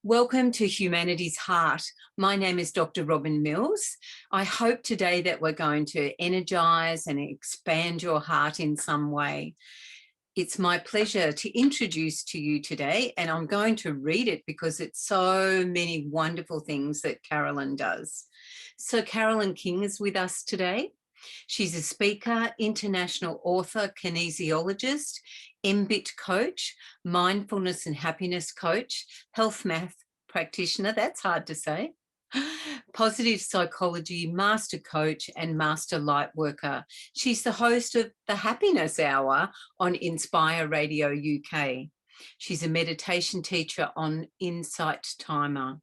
Welcome to Humanity's Heart. My name is Dr. Robyn Mills. I hope today that we're going to energise and expand your heart in some way. It's my pleasure to introduce to you today, and I'm going to read it because it's so many wonderful things that Carolyn does. So Carolyn King is with us today. She's a speaker, international author, kinesiologist, mBIT coach, mindfulness and happiness coach, HeartMath practitioner, that's hard to say, positive psychology master coach and master Lightworker. She's the host of the Happiness Hour on Inspire Radio UK. She's a meditation teacher on Insight Timer.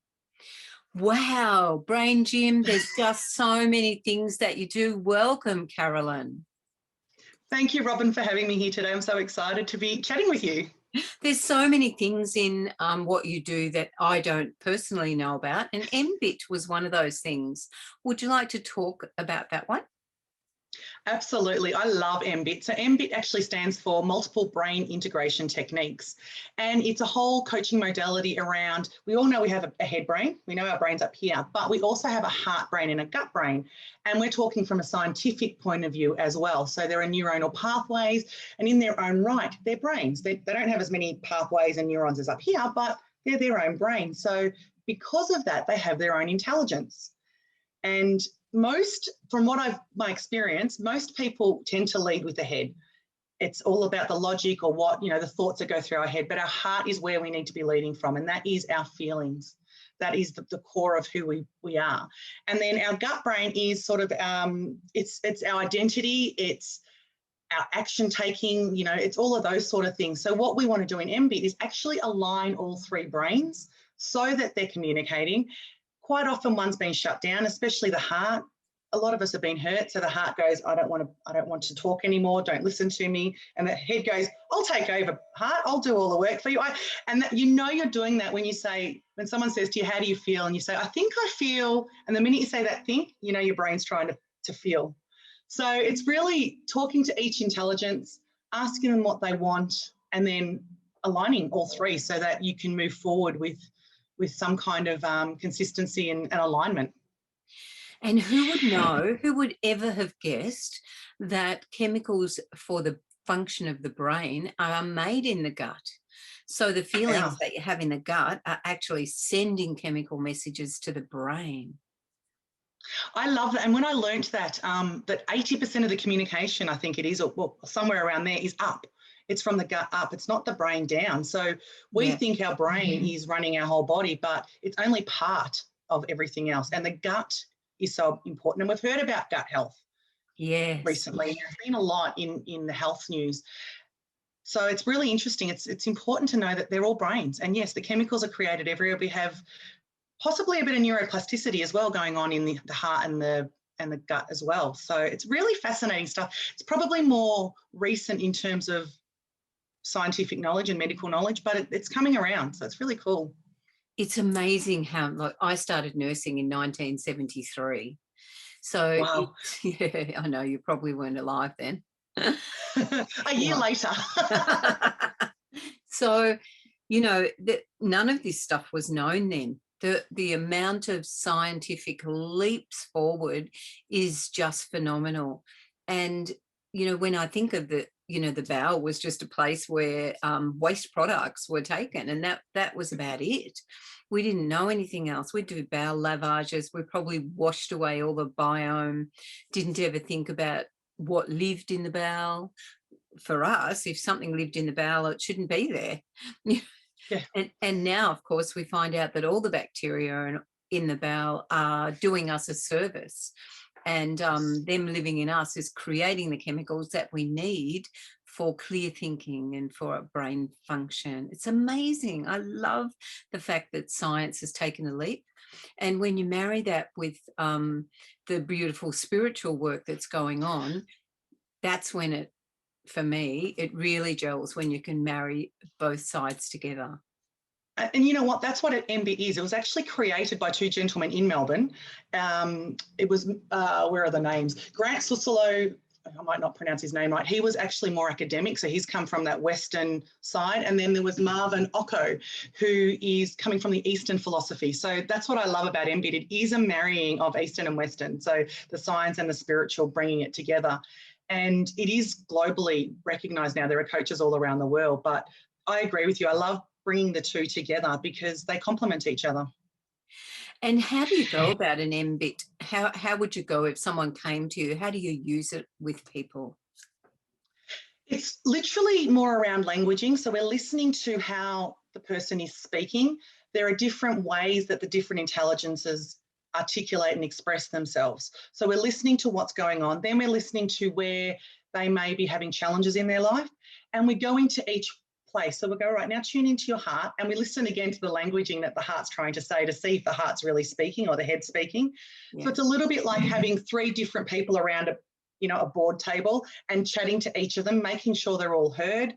Wow, Brain Gym, there's just so many things that you do. Welcome, Carolyn. Thank you, Robyn, for having me here today. I'm so excited to be chatting with you. There's so many things in what you do that I don't personally know about, and mBIT was one of those things. Would you like to talk about that one? Absolutely. I love mBIT. So mBIT actually stands for Multiple Brain Integration Techniques. And it's a whole coaching modality around, we all know we have a head brain. We know our brain's up here, but we also have a heart brain and a gut brain. And we're talking from a scientific point of view as well. So there are neuronal pathways, and in their own right, they're brains. They don't have as many pathways and neurons as up here, but they're their own brain. So because of that, they have their own intelligence. And from my experience, most people tend to lead with the head. It's all about the logic or the thoughts that go through our head, but our heart is where we need to be leading from, and that is our feelings. That is the core of who we are. And then our gut brain is sort of, it's our identity, it's our action taking, it's all of those sort of things. So what we want to do in mBIT is actually align all three brains so that they're communicating. Quite often one's been shut down, especially the heart. A lot of us have been hurt, so the heart goes, I don't want to talk anymore, don't listen to me. And the head goes, I'll take over, heart, I'll do all the work for you. You're doing that when someone says to you, how do you feel? And you say, I think I feel, and the minute you say that think, your brain's trying to feel. So it's really talking to each intelligence, asking them what they want, and then aligning all three so that you can move forward with some kind of consistency and alignment. And who would know, who would ever have guessed that chemicals for the function of the brain are made in the gut? So the feelings that you have in the gut are actually sending chemical messages to the brain. I love that. And when I learned that 80% of the communication, I think it is, or somewhere around there, is up. It's from the gut up. It's not the brain down. So we think our brain is running our whole body, but it's only part of everything else. And the gut is so important. And we've heard about gut health recently. There's been a lot in the health news. So it's really interesting. It's important to know that they're all brains. And yes, the chemicals are created everywhere. We have possibly a bit of neuroplasticity as well going on in the heart and the gut as well. So it's really fascinating stuff. It's probably more recent in terms of scientific knowledge and medical knowledge, but it's coming around. So it's really cool. It's amazing how, I started nursing in 1973. So, wow. I know you probably weren't alive then. A year later. So, none of this stuff was known then. The amount of scientific leaps forward is just phenomenal. And, when I think of the bowel was just a place where waste products were taken, and that was about it. We didn't know anything else. We'd do bowel lavages. We probably washed away all the biome, didn't ever think about what lived in the bowel. For us, if something lived in the bowel, it shouldn't be there. Yeah. And now, of course, we find out that all the bacteria in the bowel are doing us a service. And them living in us is creating the chemicals that we need for clear thinking and for brain function. It's amazing. I love the fact that science has taken a leap. And when you marry that with the beautiful spiritual work that's going on, that's when for me, it really gels, when you can marry both sides together. And you know what? That's what mBIT is. It was actually created by two gentlemen in Melbourne. It was, where are the names? Grant Susilo I might not pronounce his name right. He was actually more academic, so he's come from that Western side. And then there was Marvin Ocko, who is coming from the Eastern philosophy. So that's what I love about mBIT. It is a marrying of Eastern and Western, so the science and the spiritual, bringing it together. And it is globally recognised now. There are coaches all around the world, but I agree with you. I love bringing the two together because they complement each other. And how do you go about an mBIT? How would you go if someone came to you? How do you use it with people? It's literally more around languaging. So we're listening to how the person is speaking. There are different ways that the different intelligences articulate and express themselves. So we're listening to what's going on. Then we're listening to where they may be having challenges in their life. And we go into each place. So we'll go, right now, tune into your heart, and we listen again to the languaging that the heart's trying to say to see if the heart's really speaking or the head's speaking. Yes. So it's a little bit like having 3 different people around a board table and chatting to each of them, making sure they're all heard,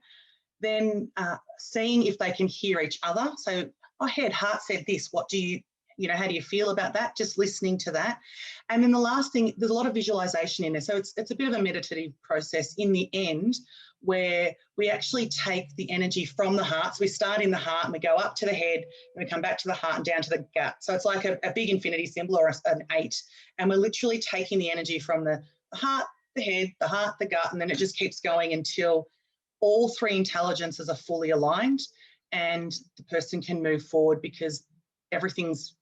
then seeing if they can hear each other. So, heart said this, what do you, how do you feel about that? Just listening to that. And then the last thing, there's a lot of visualization in there. So it's a bit of a meditative process in the end, where we actually take the energy from the heart. So we start in the heart and we go up to the head and we come back to the heart and down to the gut. So it's like a big infinity symbol or an 8. And we're literally taking the energy from the heart, the head, the heart, the gut, and then it just keeps going until all 3 intelligences are fully aligned and the person can move forward because everything's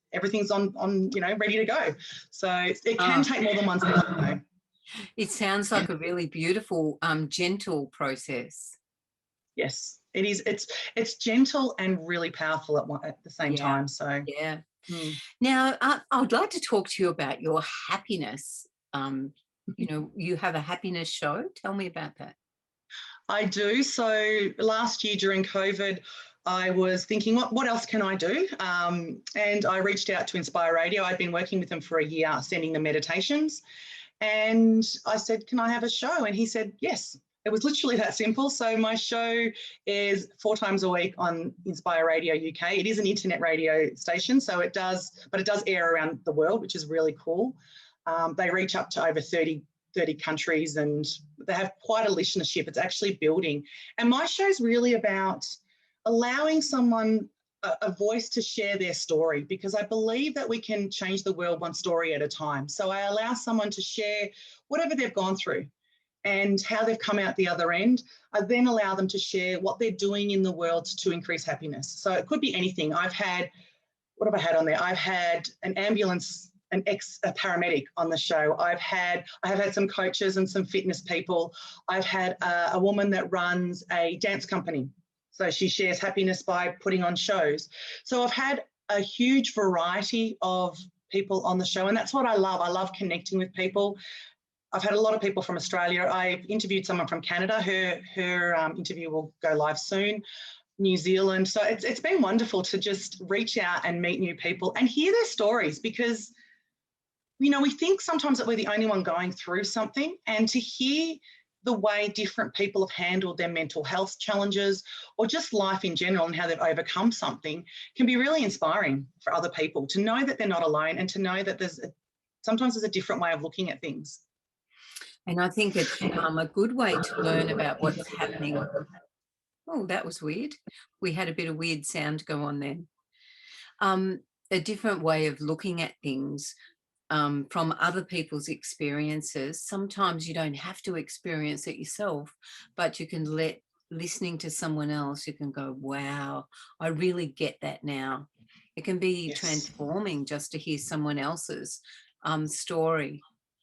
on ready to go. So it can take more than one session. It sounds like a really beautiful, gentle process. Yes, it is. It's gentle and really powerful at the same time. So yeah. Now, I would like to talk to you about your happiness. You have a happiness show. Tell me about that. I do. So last year during COVID, I was thinking, what else can I do? And I reached out to Inspire Radio. I'd been working with them for a year, sending them meditations. And I said, can I have a show? And he said, yes. It was literally that simple. So my show is 4 times a week on Inspire Radio UK. It is an internet radio station, so it does air around the world, which is really cool. They reach up to over 30 countries and they have quite a listenership. It's actually building. And my show is really about allowing someone a voice to share their story, because I believe that we can change the world one story at a time. So I allow someone to share whatever they've gone through and how they've come out the other end. I then allow them to share what they're doing in the world to increase happiness. So it could be anything. What have I had on there? I've had an ambulance, a paramedic on the show. I have had some coaches and some fitness people. I've had a woman that runs a dance company. So she shares happiness by putting on shows. So I've had a huge variety of people on the show, and that's what I love. I love connecting with people. I've had a lot of people from Australia. I've interviewed someone from Canada. Her interview will go live soon. New Zealand. So it's been wonderful to just reach out and meet new people and hear their stories, because, we think sometimes that we're the only one going through something, and to hear the way different people have handled their mental health challenges or just life in general and how they've overcome something can be really inspiring for other people to know that they're not alone, and to know that sometimes there's a different way of looking at things. And I think it's a good way to learn about what's happening. Oh, that was weird. We had a bit of weird sound go on then. A different way of looking at things from other people's experiences. Sometimes you don't have to experience it yourself, but you can listening to someone else, you can go, wow, I really get that now. It can be transforming just to hear someone else's story,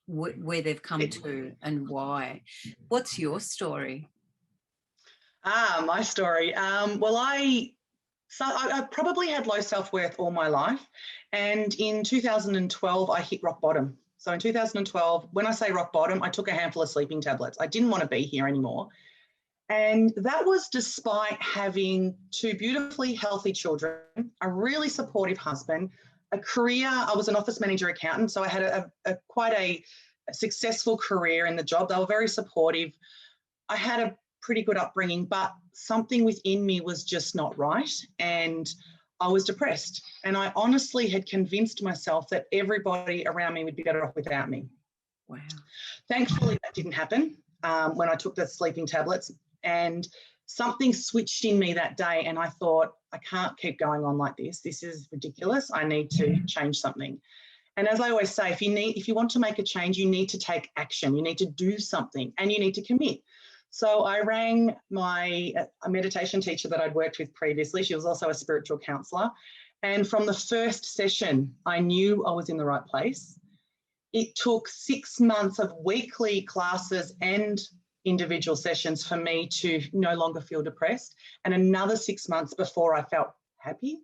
where they've come to and why. What's your story? My story. I probably had low self-worth all my life. And in 2012, I hit rock bottom. So in 2012, when I say rock bottom, I took a handful of sleeping tablets. I didn't want to be here anymore. And that was despite having 2 beautifully healthy children, a really supportive husband, a career. I was an office manager accountant, so I had quite a successful career in the job. They were very supportive. I had a pretty good upbringing, but something within me was just not right, and I was depressed. And I honestly had convinced myself that everybody around me would be better off without me. Wow. Thankfully, that didn't happen when I took the sleeping tablets, and something switched in me that day, and I thought, I can't keep going on like this. This is ridiculous. I need to change something. And as I always say, if you want to make a change, you need to take action. You need to do something, and you need to commit. So I rang a meditation teacher that I'd worked with previously. She was also a spiritual counsellor. And from the first session, I knew I was in the right place. It took 6 months of weekly classes and individual sessions for me to no longer feel depressed, and another 6 months before I felt happy.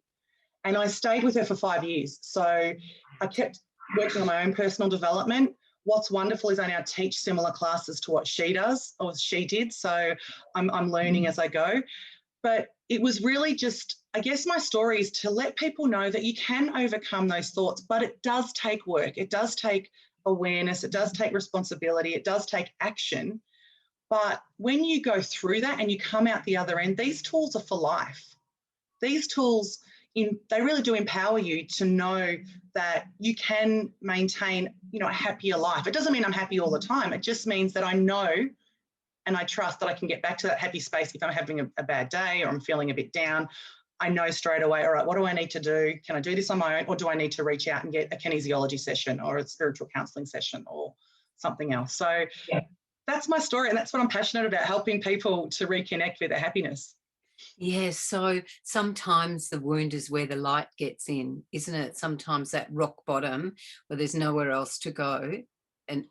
And I stayed with her for 5 years. So I kept working on my own personal development. What's wonderful is I now teach similar classes to what she does, or she did. So I'm learning as I go. But it was really just, I guess my story is to let people know that you can overcome those thoughts, but it does take work. It does take awareness. It does take responsibility. It does take action. But when you go through that and you come out the other end, these tools are for life. These tools, they really do empower you to know that you can maintain, a happier life. It doesn't mean I'm happy all the time. It just means that I know and I trust that I can get back to that happy space if I'm having a bad day or I'm feeling a bit down. I know straight away, all right, what do I need to do? Can I do this on my own, or do I need to reach out and get a kinesiology session or a spiritual counselling session or something else? So that's my story, and that's what I'm passionate about, helping people to reconnect with their happiness. Yes, so sometimes the wound is where the light gets in, isn't it? Sometimes that rock bottom where there's nowhere else to go, and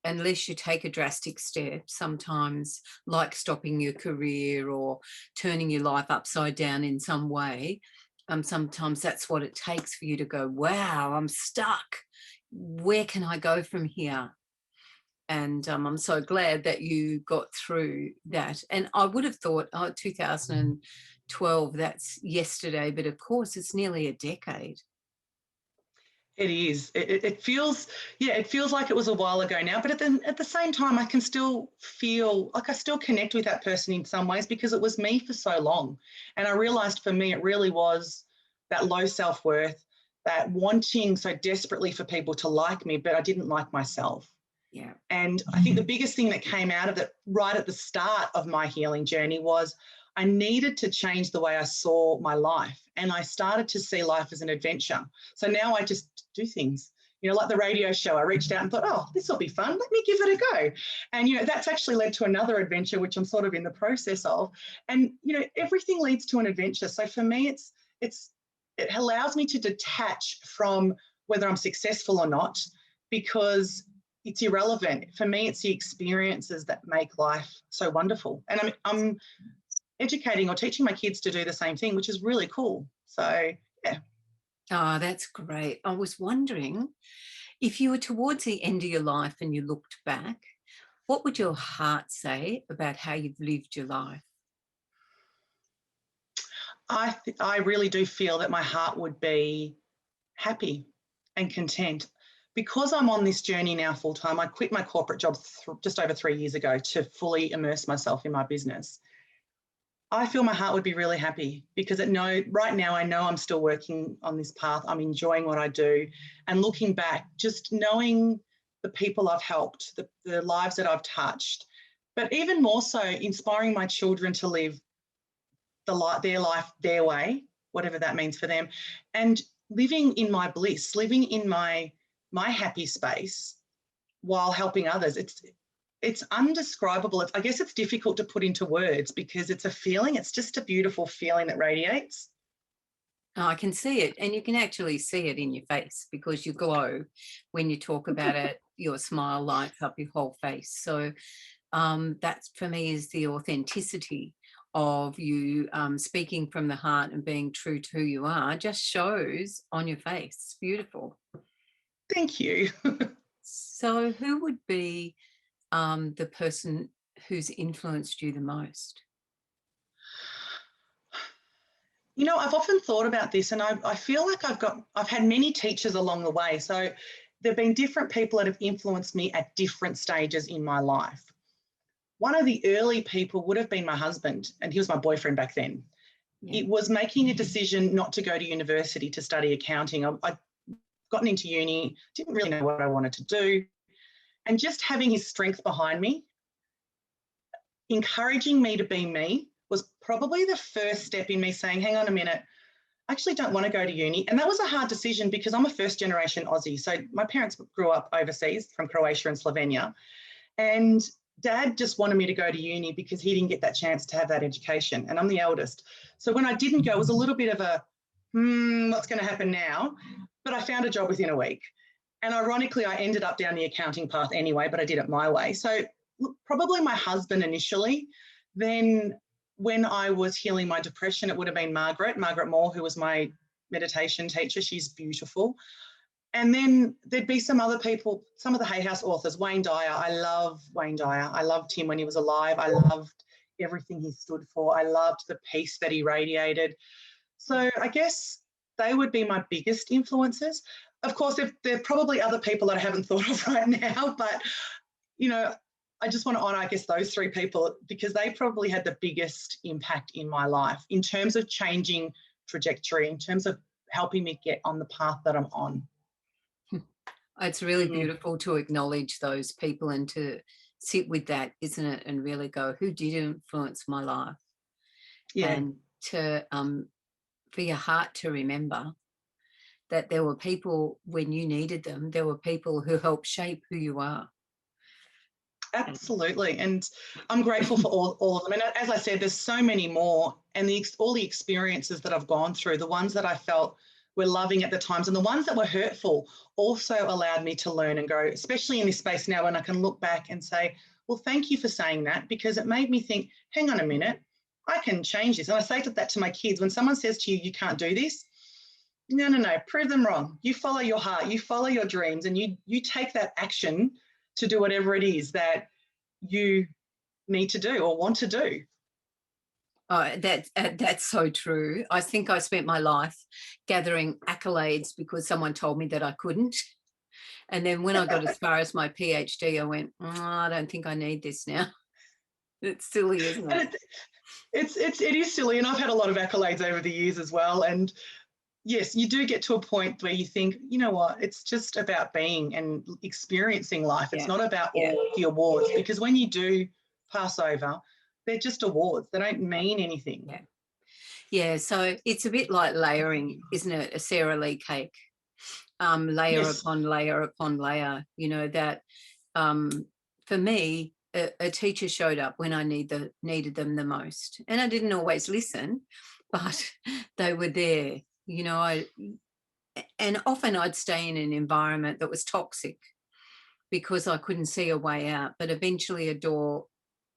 unless you take a drastic step, sometimes like stopping your career or turning your life upside down in some way, sometimes that's what it takes for you to go, wow, I'm stuck. Where can I go from here? And I'm so glad that you got through that. And I would have thought, 2012, that's yesterday, but of course it's nearly a decade. It is. It feels like it was a while ago now, but at the same time, I can still feel like I still connect with that person in some ways because it was me for so long. And I realised for me, it really was that low self-worth, that wanting so desperately for people to like me, but I didn't like myself. Yeah. And I think the biggest thing that came out of it right at the start of my healing journey was I needed to change the way I saw my life. And I started to see life as an adventure. So now I just do things, like the radio show. I reached out and thought, oh, this will be fun. Let me give it a go. And, that's actually led to another adventure, which I'm sort of in the process of. And, everything leads to an adventure. So for me, it allows me to detach from whether I'm successful or not, because it's irrelevant. For me, it's the experiences that make life so wonderful. And I'm educating or teaching my kids to do the same thing, which is really cool. So, yeah. Oh, that's great. I was wondering, if you were towards the end of your life and you looked back, what would your heart say about how you've lived your life? I really do feel that my heart would be happy and content. Because I'm on this journey now full time, I quit my corporate job just over 3 years ago to fully immerse myself in my business. I feel my heart would be really happy because right now I know I'm still working on this path. I'm enjoying what I do, and looking back, just knowing the people I've helped, the lives that I've touched, but even more so inspiring my children to live their life their way, whatever that means for them, and living in my bliss, living in my happy space while helping others. It's undescribable. I guess it's difficult to put into words because it's a feeling. It's just a beautiful feeling that radiates. Oh, I can see it, and you can actually see it in your face because you glow when you talk about it. Your smile lights up your whole face. So that's, for me, is the authenticity of you speaking from the heart and being true to who you are. Just shows on your face. It's beautiful. Thank you. So who would be the person who's influenced you the most? I've often thought about this, and I feel like I've had many teachers along the way. So there've been different people that have influenced me at different stages in my life. One of the early people would have been my husband, and he was my boyfriend back then. Yeah. It was making a decision not to go to university to study accounting. I gotten into uni, didn't really know what I wanted to do. And just having his strength behind me, encouraging me to be me, was probably the first step in me saying, hang on a minute, I actually don't want to go to uni. And that was a hard decision because I'm a first generation Aussie. So my parents grew up overseas from Croatia and Slovenia. And Dad just wanted me to go to uni because he didn't get that chance to have that education. And I'm the eldest. So when I didn't go, it was a little bit of a, what's going to happen now? But I found a job within a week. And ironically, I ended up down the accounting path anyway, but I did it my way. So probably my husband initially. Then when I was healing my depression, it would have been Margaret Moore, who was my meditation teacher. She's beautiful. And then there'd be some other people, some of the Hay House authors, Wayne Dyer. I love Wayne Dyer. I loved him when he was alive. I loved everything he stood for. I loved the peace that he radiated. So I guess they would be my biggest influences. Of course, there are probably other people that I haven't thought of right now, but, you know, I just want to honour, I guess, those three people because they probably had the biggest impact in my life in terms of changing trajectory, in terms of helping me get on the path that I'm on. It's really beautiful to acknowledge those people and to sit with that, isn't it? And really go, who did influence my life? Yeah. And to for your heart to remember that there were people when you needed them, there were people who helped shape who you are. Absolutely. And I'm grateful for all of them. And as I said, there's so many more. And all the experiences that I've gone through, the ones that I felt were loving at the times and the ones that were hurtful also allowed me to learn and grow, especially in this space now when I can look back and say, well, thank you for saying that, because it made me think, hang on a minute, I can change this. And I say that to my kids. When someone says to you, you can't do this, no, prove them wrong. You follow your heart, you follow your dreams, and you take that action to do whatever it is that you need to do or want to do. Oh, that's so true. I think I spent my life gathering accolades because someone told me that I couldn't. And then when I got as far as my PhD, I went, I don't think I need this now. It's silly, isn't it? It is silly. And I've had a lot of accolades over the years as well. And yes, you do get to a point where you think, you know what, it's just about being and experiencing life. It's not about all the awards, because when you do pass over, they're just awards. They don't mean anything. Yeah, so it's a bit like layering, isn't it? A Sara Lee cake, layer upon layer upon layer, you know, that for me, a teacher showed up when I needed them the most. And I didn't always listen, but they were there. You know, and often I'd stay in an environment that was toxic because I couldn't see a way out. But eventually a door,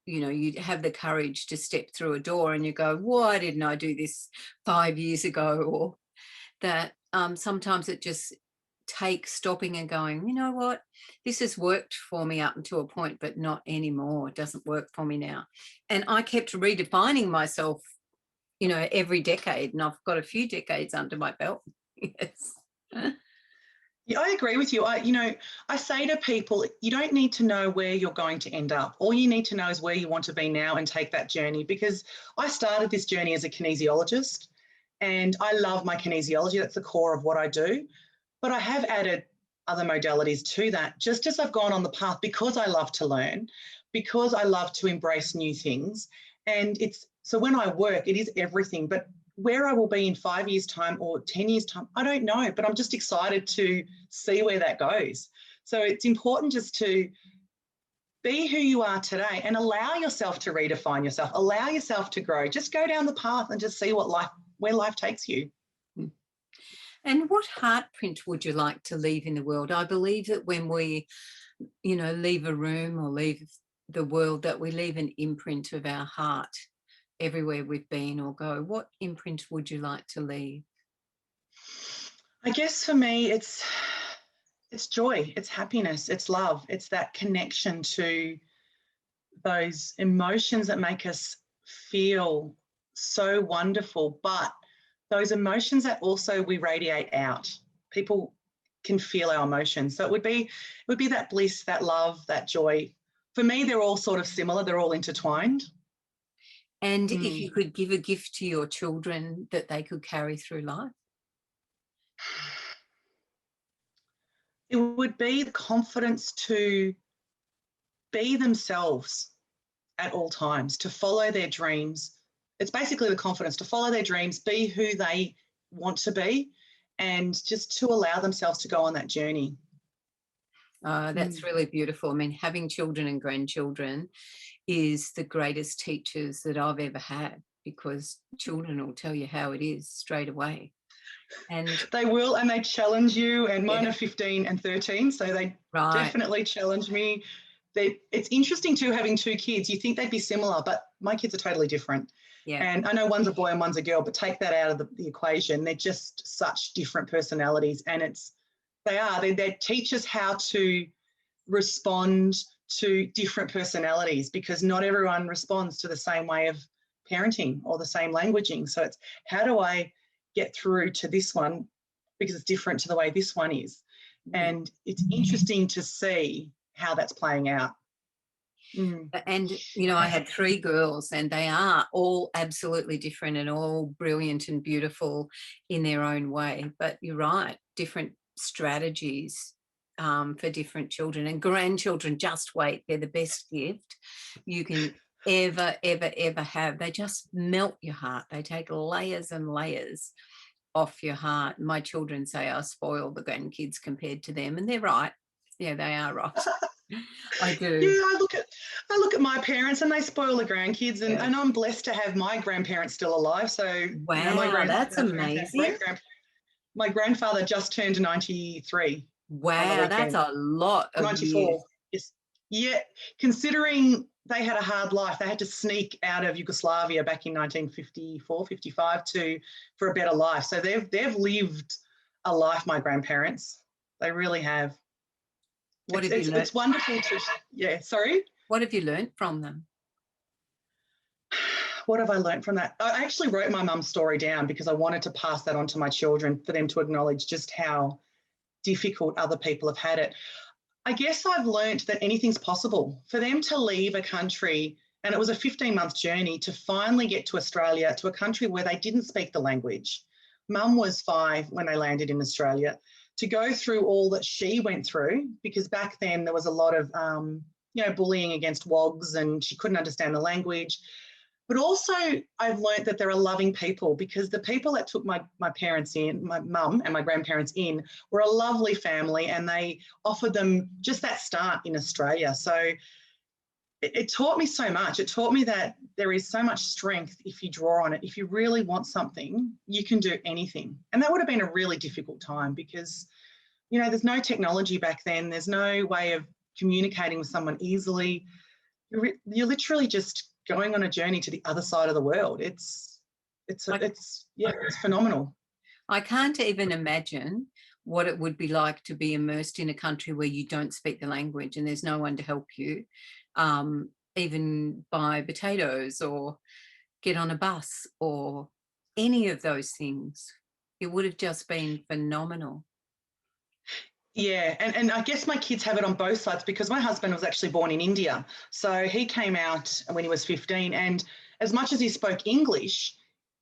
you know, you'd have the courage to step through a door and you go, why didn't I do this 5 years ago? Or that sometimes it just takes stopping and going, you know what, this has worked for me up until a point, but not anymore. It doesn't work for me now. And I kept redefining myself, you know, every decade, and I've got a few decades under my belt. Yes. Yeah, I agree with you. I say to people, you don't need to know where you're going to end up. All you need to know is where you want to be now and take that journey, because I started this journey as a kinesiologist and I love my kinesiology. That's the core of what I do. But I have added other modalities to that, just as I've gone on the path, because I love to learn, because I love to embrace new things. And so when I work, it is everything. But where I will be in 5 years' time or 10 years' time, I don't know, but I'm just excited to see where that goes. So it's important just to be who you are today and allow yourself to redefine yourself, allow yourself to grow. Just go down the path and just see where life takes you. And what heart print would you like to leave in the world? I believe that when we, you know, leave a room or leave the world, that we leave an imprint of our heart everywhere we've been or go. What imprint would you like to leave? I guess for me, it's joy, it's happiness, it's love, it's that connection to those emotions that make us feel so wonderful, but those emotions that also we radiate out. People can feel our emotions. So it would be that bliss, that love, that joy. For me, they're all sort of similar. They're all intertwined. And if you could give a gift to your children that they could carry through life? It would be the confidence to be themselves at all times, to follow their dreams. It's basically the confidence to follow their dreams, be who they want to be, and just to allow themselves to go on that journey. That's really beautiful. I mean, having children and grandchildren is the greatest teachers that I've ever had, because children will tell you how it is straight away. And they will, and they challenge you, and mine yeah, are 15 and 13, so they right. definitely challenge me. It's interesting too, having two kids. You think they'd be similar, but my kids are totally different. Yeah. And I know one's a boy and one's a girl, but take that out of the equation. They're just such different personalities, and they teach us how to respond to different personalities, because not everyone responds to the same way of parenting or the same languaging. So it's, how do I get through to this one, because it's different to the way this one is. And it's interesting to see how that's playing out. And, you know, I had 3 girls, and they are all absolutely different and all brilliant and beautiful in their own way. But you're right, different strategies for different children. And grandchildren, just wait, they're the best gift you can ever have. They just melt your heart. They take layers and layers off your heart. My children say I spoil the grandkids compared to them, and they're right. Yeah, they are right. I do. Yeah, I look at my parents, and they spoil the grandkids, and, Yeah. and I'm blessed to have my grandparents still alive. So Wow, that's amazing. My grandfather just turned 93. Wow, that's a lot of 94. years. Yes. Yeah, considering they had a hard life, they had to sneak out of Yugoslavia back in 1954, 55 for a better life. So they've lived a life, my grandparents. They really have. What have you learned? It's wonderful to, yeah, sorry? What have you learned from them? What have I learned from that? I actually wrote my mum's story down because I wanted to pass that on to my children, for them to acknowledge just how difficult other people have had it. I guess I've learned that anything's possible. For them to leave a country, and it was a 15-month journey to finally get to Australia, to a country where they didn't speak the language. Mum was 5 when they landed in Australia. To go through all that she went through, because back then there was a lot of, bullying against WOGs, and she couldn't understand the language. But also I've learned that there are loving people, because the people that took my parents in, my mum and my grandparents in, were a lovely family, and they offered them just that start in Australia. So it taught me so much. It taught me that there is so much strength if you draw on it. If you really want something, you can do anything. And that would have been a really difficult time, because, there's no technology back then. There's no way of communicating with someone easily. You're literally just going on a journey to the other side of the world. It's phenomenal. I can't even imagine what it would be like to be immersed in a country where you don't speak the language and there's no one to help you, even buy potatoes or get on a bus or any of those things. It would have just been phenomenal. Yeah, and I guess my kids have it on both sides, because my husband was actually born in India. So he came out when he was 15, and as much as he spoke English,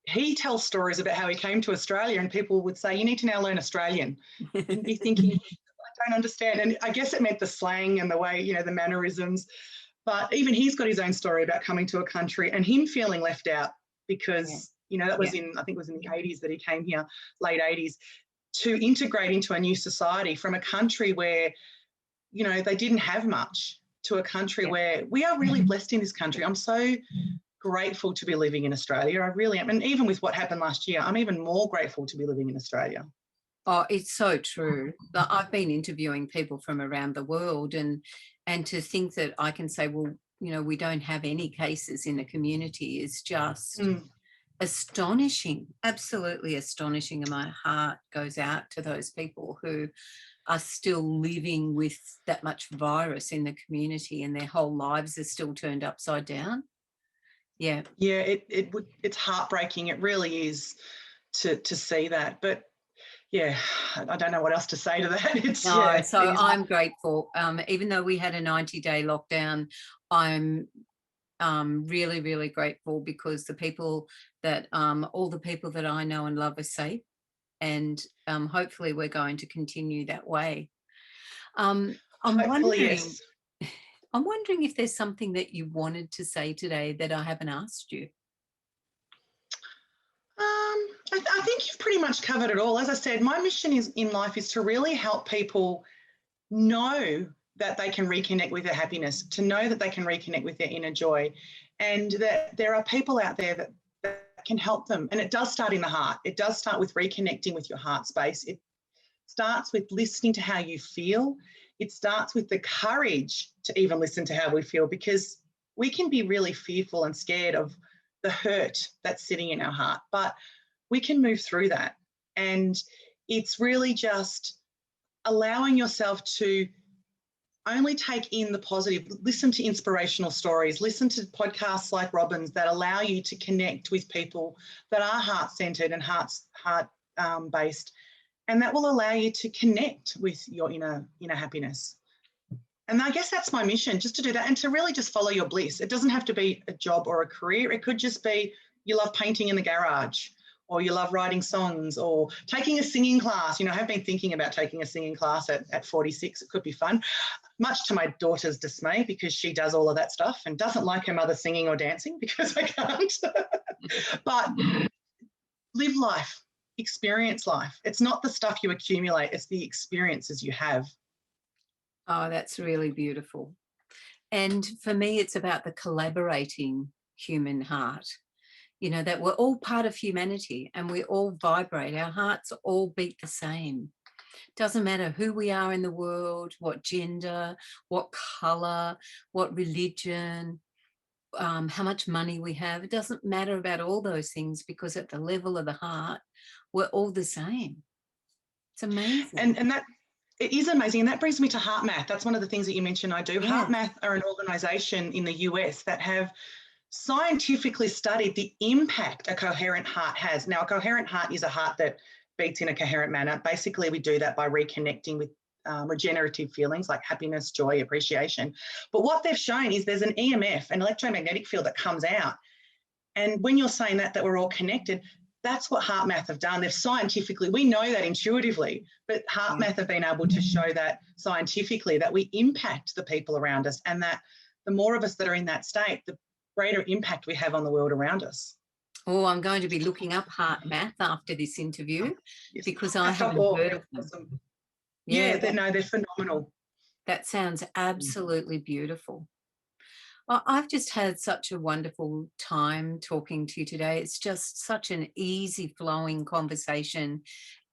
he tells stories about how he came to Australia, and people would say, you need to now learn Australian. And be thinking, I don't understand. And I guess it meant the slang and the way, the mannerisms. But even he's got his own story about coming to a country and him feeling left out, because, that was I think it was in the 80s that he came here, late 80s. To integrate into a new society from a country where, they didn't have much, to a country where we are really blessed in this country. I'm so grateful to be living in Australia. I really am. And even with what happened last year, I'm even more grateful to be living in Australia. Oh, it's so true. I've been interviewing people from around the world, and to think that I can say, well, we don't have any cases in the community is just astonishing, absolutely astonishing. And my heart goes out to those people who are still living with that much virus in the community, and their whole lives are still turned upside down. Yeah. It's heartbreaking. It really is, to see that. But yeah, I don't know what else to say to that. I'm grateful. Even though we had a 90-day lockdown, I'm really, really grateful, because the people that all the people that I know and love are safe, and hopefully we're going to continue that way. I'm Hopefully, wondering, yes. I'm wondering if there's something that you wanted to say today that I haven't asked you. I think you've pretty much covered it all. As I said, my mission in life is to really help people know that they can reconnect with their happiness, to know that they can reconnect with their inner joy, and that there are people out there that can help them. And it does start in the heart. It does start with reconnecting with your heart space. It starts with listening to how you feel. It starts with the courage to even listen to how we feel, because we can be really fearful and scared of the hurt that's sitting in our heart, but we can move through that. And it's really just allowing yourself to only take in the positive, listen to inspirational stories, listen to podcasts like Robyn's that allow you to connect with people that are heart-centered and heart-based, and that will allow you to connect with your inner happiness. And I guess that's my mission, just to do that and to really just follow your bliss. It doesn't have to be a job or a career. It could just be you love painting in the garage, or you love writing songs, or taking a singing class. I have been thinking about taking a singing class at 46. It could be fun, much to my daughter's dismay, because she does all of that stuff and doesn't like her mother singing or dancing because I can't. But live life, experience life. It's not the stuff you accumulate, it's the experiences you have. Oh, that's really beautiful. And for me, it's about the collaborating human heart. That we're all part of humanity and we all vibrate. Our hearts all beat the same. Doesn't matter who we are in the world, what gender, what colour, what religion, how much money we have. It doesn't matter about all those things, because at the level of the heart, we're all the same. It's amazing. And that it is amazing. And that brings me to HeartMath. That's one of the things that you mentioned I do. Yeah. HeartMath are an organisation in the US that have scientifically studied the impact a coherent heart has. Now, a coherent heart is a heart that beats in a coherent manner. Basically, we do that by reconnecting with regenerative feelings like happiness, joy, appreciation. But what they've shown is there's an EMF, an electromagnetic field that comes out. And when you're saying that we're all connected, that's what HeartMath have done. They've scientifically, we know that intuitively, but HeartMath have been able to show that scientifically, that we impact the people around us, and that the more of us that are in that state, the greater impact we have on the world around us. Oh, I'm going to be looking up HeartMath after this interview, Yes. because I haven't heard of them. Awesome. Yeah, they're phenomenal. that sounds absolutely beautiful. I've just had such a wonderful time talking to you today. It's just such an easy flowing conversation,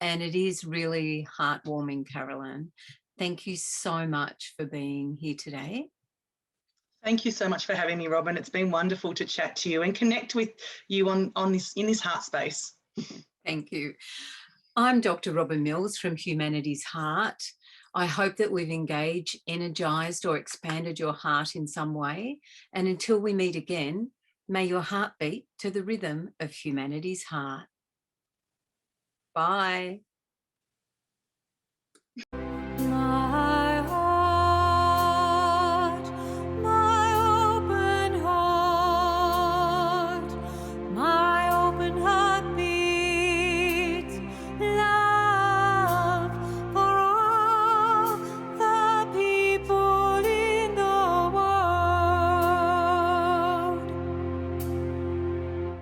and it is really heartwarming, Carolyn. Thank you so much for being here today. Thank you so much for having me, Robyn. It's been wonderful to chat to you and connect with you in this heart space. Thank you. I'm Dr. Robyn Mills from Humanity's Heart. I hope that we've engaged, energized, or expanded your heart in some way. And until we meet again, may your heart beat to the rhythm of humanity's heart. Bye.